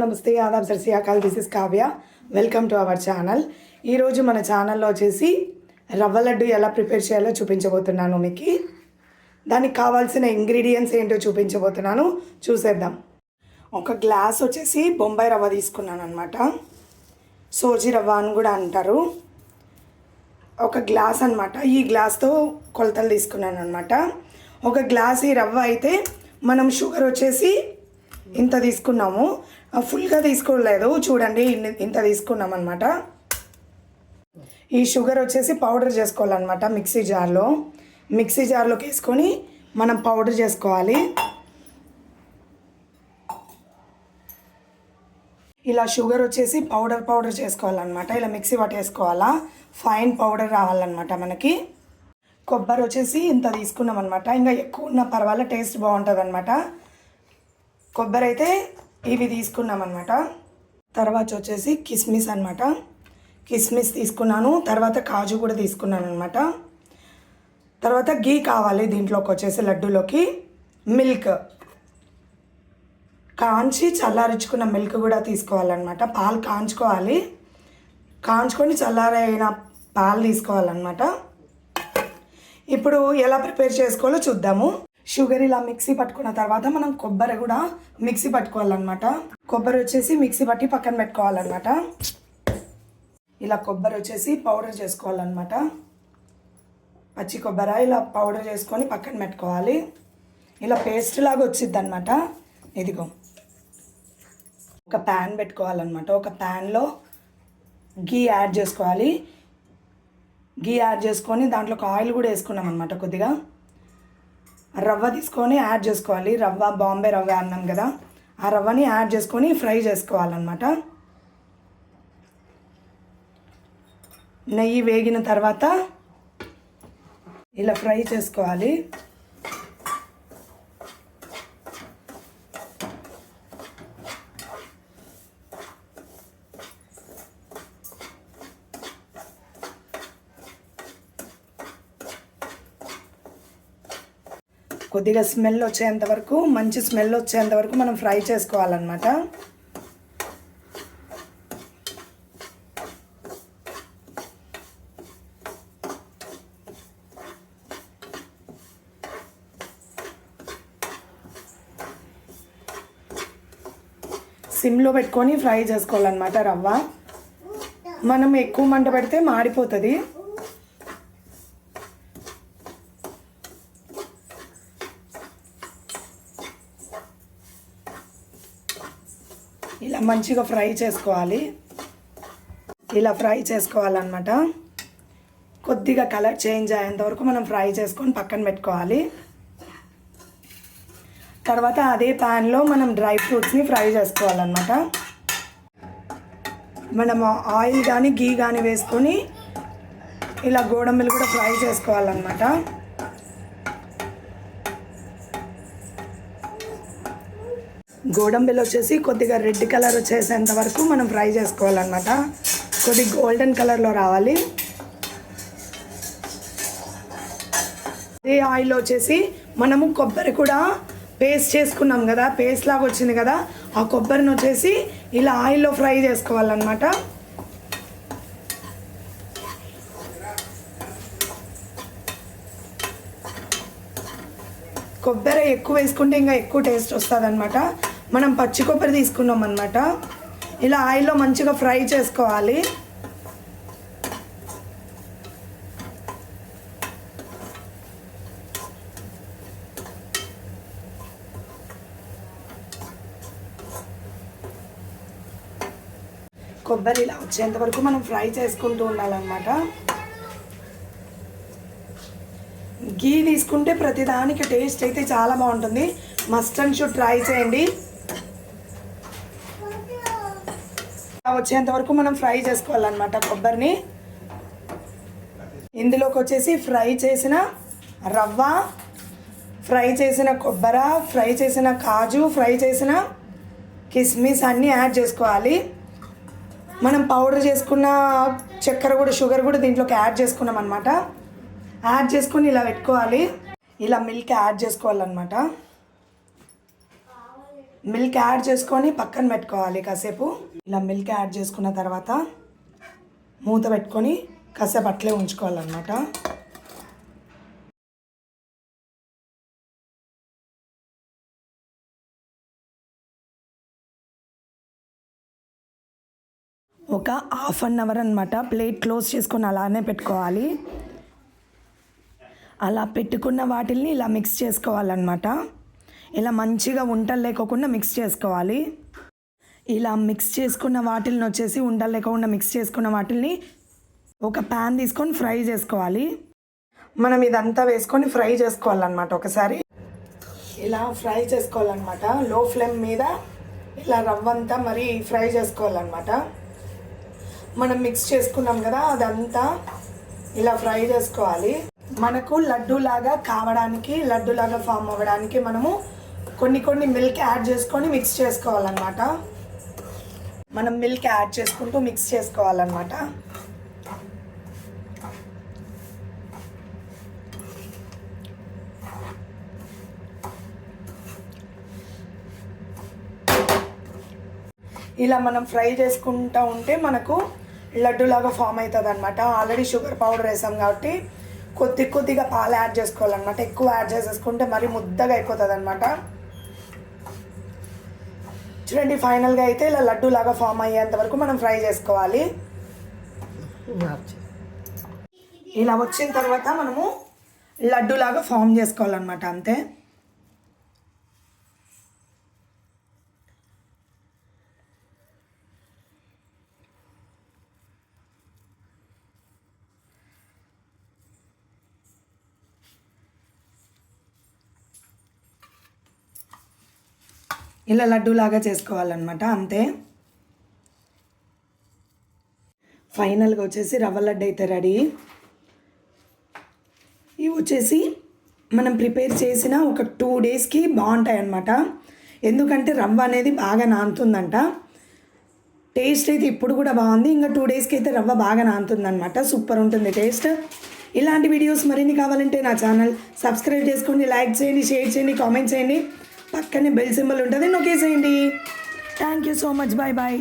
నమస్తే ఆదాబ్ సర్ శ్రీ అకాల్. This is Kavya. Welcome to our channel. ఈరోజు మన ఛానల్లో వచ్చేసి రవ్వ లడ్డు ఎలా ప్రిపేర్ చేయాలో చూపించబోతున్నాను. మీకు దానికి కావాల్సిన ఇంగ్రీడియంట్స్ ఏంటో చూపించబోతున్నాను, చూసేద్దాం. ఒక గ్లాస్ వచ్చేసి బొంబాయి రవ్వ తీసుకున్నాను అనమాట. సోజీ రవ్వ అని కూడా అంటారు. ఒక గ్లాస్ అనమాట. ఈ గ్లాస్తో కొలతలు తీసుకున్నాను అనమాట. ఒక గ్లాస్ ఈ రవ్వ అయితే మనం షుగర్ వచ్చేసి ఇంత తీసుకున్నాము. ఫుల్గా తీసుకోలేదు, చూడండి ఇంత తీసుకున్నాం అనమాట. ఈ షుగర్ వచ్చేసి పౌడర్ చేసుకోవాలన్నమాట. మిక్సీ జార్లోకి వేసుకొని మనం పౌడర్ చేసుకోవాలి. ఇలా షుగర్ వచ్చేసి పౌడర్ చేసుకోవాలన్నమాట. ఇలా మిక్సీ పట్టేసుకోవాలా, ఫైన్ పౌడర్ రావాలన్నమాట మనకి. కొబ్బరి వచ్చేసి ఇంత తీసుకున్నాం అనమాట. ఇంకా ఎక్కువ ఉన్న పర్వాలేదు, టేస్ట్ బాగుంటుంది అనమాట. కొబ్బరి అయితే ఇవి తీసుకున్నాం అనమాట. తర్వాత వచ్చేసి కిస్మిస్ అనమాట. కిస్మిస్ తీసుకున్నాను. తర్వాత కాజు కూడా తీసుకున్నాను అనమాట. తర్వాత గీ కావాలి దీంట్లోకి వచ్చేసి లడ్డూలోకి. మిల్క్ కాంచి చల్లారించుకున్న మిల్క్ కూడా తీసుకోవాలన్నమాట. పాలు కాంచుకొని చల్లారైన పాలు తీసుకోవాలన్నమాట. ఇప్పుడు ఎలా ప్రిపేర్ చేసుకోవాలో చూద్దాము. షుగర్ ఇలా మిక్సీ పట్టుకున్న తర్వాత మనం కొబ్బరి కూడా మిక్సీ పట్టుకోవాలన్నమాట. కొబ్బరి వచ్చేసి మిక్సీ పట్టి పక్కన పెట్టుకోవాలన్నమాట. ఇలా కొబ్బరి వచ్చేసి పౌడర్ చేసుకోవాలన్నమాట. పచ్చి కొబ్బరి ఇలా పౌడర్ చేసుకొని పక్కన పెట్టుకోవాలి. ఇలా పేస్ట్ లాగా వచ్చింది అనమాట. ఇదిగో ఒక ప్యాన్ పెట్టుకోవాలన్నమాట. ఒక ప్యాన్లో గీ యాడ్ చేసుకోవాలి. గీ యాడ్ చేసుకొని దాంట్లోకి ఆయిల్ కూడా వేసుకున్నాం అనమాట. కొద్దిగా రవ్వ తీసుకొని యాడ్ చేసుకోవాలి. రవ్వ బాంబే రవ్వ అన్నాం కదా, ఆ రవ్వని యాడ్ చేసుకొని ఫ్రై చేసుకోవాలన్నమాట. నెయ్యి వేగిన తర్వాత ఇలా ఫ్రై చేసుకోవాలి. కొద్దిగా స్మెల్ వచ్చేంత వరకు, మంచి స్మెల్ వచ్చేంత వరకు మనం ఫ్రై చేసుకోవాలన్నమాట. సిమ్లో పెట్టుకొని ఫ్రై చేసుకోవాలన్నమాట. రవ్వ మనం ఎక్కువ మంట పెడితే మాడిపోతుంది. ఇలా మంచిగా ఫ్రై చేసుకోవాలన్నమాట. కొద్దిగా కలర్ చేంజ్ అయ్యేంత వరకు మనం ఫ్రై చేసుకొని పక్కన పెట్టుకోవాలి. తర్వాత అదే ప్యాన్లో మనం డ్రై ఫ్రూట్స్ని ఫ్రై చేసుకోవాలన్నమాట. మనం ఆయిల్ కానీ గీ కానీ వేసుకొని ఇలా గోడంబిలు కూడా ఫ్రై చేసుకోవాలన్నమాట. గోడంబిలు వచ్చేసి కొద్దిగా రెడ్ కలర్ వచ్చేసేంత వరకు మనం ఫ్రై చేసుకోవాలన్నమాట. కొద్దిగా గోల్డెన్ కలర్లో రావాలి. అదే ఆయిల్లో వచ్చేసి మనము కొబ్బరి కూడా పేస్ట్ చేసుకున్నాం కదా, పేస్ట్ లాగా వచ్చింది కదా, ఆ కొబ్బరిని వచ్చేసి ఇలా ఆయిల్లో ఫ్రై చేసుకోవాలన్నమాట. కొబ్బరి ఎక్కువ వేసుకుంటే ఇంకా ఎక్కువ టేస్ట్ వస్తుంది అనమాట. మనం పచ్చి కొబ్బరి తీసుకున్నాం అనమాట. ఇలా ఆయిల్లో మంచిగా ఫ్రై చేసుకోవాలి. కొబ్బరి ఇలా వచ్చేంత వరకు మనం ఫ్రై చేసుకుంటూ ఉండాలన్నమాట. గీ తీసుకుంటే ప్రతిదానికి టేస్ట్ అయితే చాలా బాగుంటుంది. మస్ట్ అండ్ షుడ్ ట్రై చేయండి. వచ్చేంత వరకు మనం ఫ్రై చేసుకోవాలన్నమాట కొబ్బరిని. ఇందులోకి వచ్చేసి ఫ్రై చేసిన రవ్వ, ఫ్రై చేసిన కొబ్బరి, ఫ్రై చేసిన కాజు, ఫ్రై చేసిన కిస్మిస్ అన్నీ యాడ్ చేసుకోవాలి. మనం పౌడర్ చేసుకున్న చక్కెర కూడా, షుగర్ కూడా దీంట్లోకి యాడ్ చేసుకున్నాం అనమాట. యాడ్ చేసుకొని ఇలా పెట్టుకోవాలి. ఇలా మిల్క్ యాడ్ చేసుకోవాలన్నమాట. మిల్క్ యాడ్ చేసుకొని పక్కన పెట్టుకోవాలి కాసేపు. ఇలా మిల్క్ యాడ్ చేసుకున్న తర్వాత మూత పెట్టుకొని కాసేపు అట్లే ఉంచుకోవాలన్నమాట. ఒక హాఫ్ అన్ అవర్ అనమాట. ప్లేట్ క్లోజ్ చేసుకొని అలానే పెట్టుకోవాలి. అలా పెట్టుకున్న వాటిల్ని ఇలా మిక్స్ చేసుకోవాలన్నమాట. ఇలా మంచిగా ఉండలు లేకోకుండా మిక్స్ చేసుకోవాలి. ఇలా మిక్స్ చేసుకున్న వాటిల్ని వచ్చేసి ఉండలు లేకుండా మిక్స్ చేసుకున్న వాటిల్ని ఒక ప్యాన్ తీసుకొని ఫ్రై చేసుకోవాలి. మనం ఇదంతా వేసుకొని ఫ్రై చేసుకోవాలన్నమాట. ఒకసారి ఇలా ఫ్రై చేసుకోవాలన్నమాట. లో ఫ్లేమ్ మీద ఇలా రవ్వంతా మరి ఫ్రై చేసుకోవాలన్నమాట. మనం మిక్స్ చేసుకున్నాం కదా, అదంతా ఇలా ఫ్రై చేసుకోవాలి. మనకు లడ్డూలాగా కావడానికి, లడ్డూలాగా ఫామ్ అవ్వడానికి మనము కొన్ని మిల్క్ యాడ్ చేసుకొని మిక్స్ చేసుకోవాలన్నమాట. మనం మిల్క్ యాడ్ చేసుకుంటూ మిక్స్ చేసుకోవాలన్నమాట. ఇలా మనం ఫ్రై చేసుకుంటూ ఉంటే మనకు లడ్డూలాగా ఫామ్ అవుతుంది అనమాట. ఆల్రెడీ షుగర్ పౌడర్ వేసాం కాబట్టి కొద్దిగా పాలు యాడ్ చేసుకోవాలన్నమాట. ఎక్కువ యాడ్ చేసేసుకుంటే మరీ ముద్దగా అయిపోతుంది అనమాట. చూడండి, ఫైనల్గా అయితే ఇలా లడ్డూలాగా ఫామ్ అయ్యేంత వరకు మనం ఫ్రై చేసుకోవాలి. ఇలా వచ్చిన తర్వాత మనము లడ్డూలాగా ఫామ్ చేసుకోవాలన్నమాట. అంతే. ఇలా లడ్డూలాగా చేసుకోవాలన్నమాట. అంతే. ఫైనల్గా వచ్చేసి రవ్వ లడ్డు అయితే రెడీ. ఇవి వచ్చేసి మనం ప్రిపేర్ చేసిన ఒక 2 డేస్కి బాగుంటాయి అన్నమాట. ఎందుకంటే రవ్వ అనేది బాగా నానుతుందంట. టేస్ట్ అయితే ఇప్పుడు కూడా బాగుంది. ఇంకా 2 డేస్కి అయితే రవ్వ బాగా నానుతుందన్నమాట. సూపర్ ఉంటుంది టేస్ట్. ఇలాంటి వీడియోస్ మరిన్ని కావాలంటే నా ఛానల్ సబ్స్క్రైబ్ చేసుకోండి, లైక్ చేయండి, షేర్ చేయండి, కామెంట్ చేయండి. పక్కనే బెల్ సింబల్ ఉంటుంది, నొక్కేసేయండి. Thank you so much. Bye bye.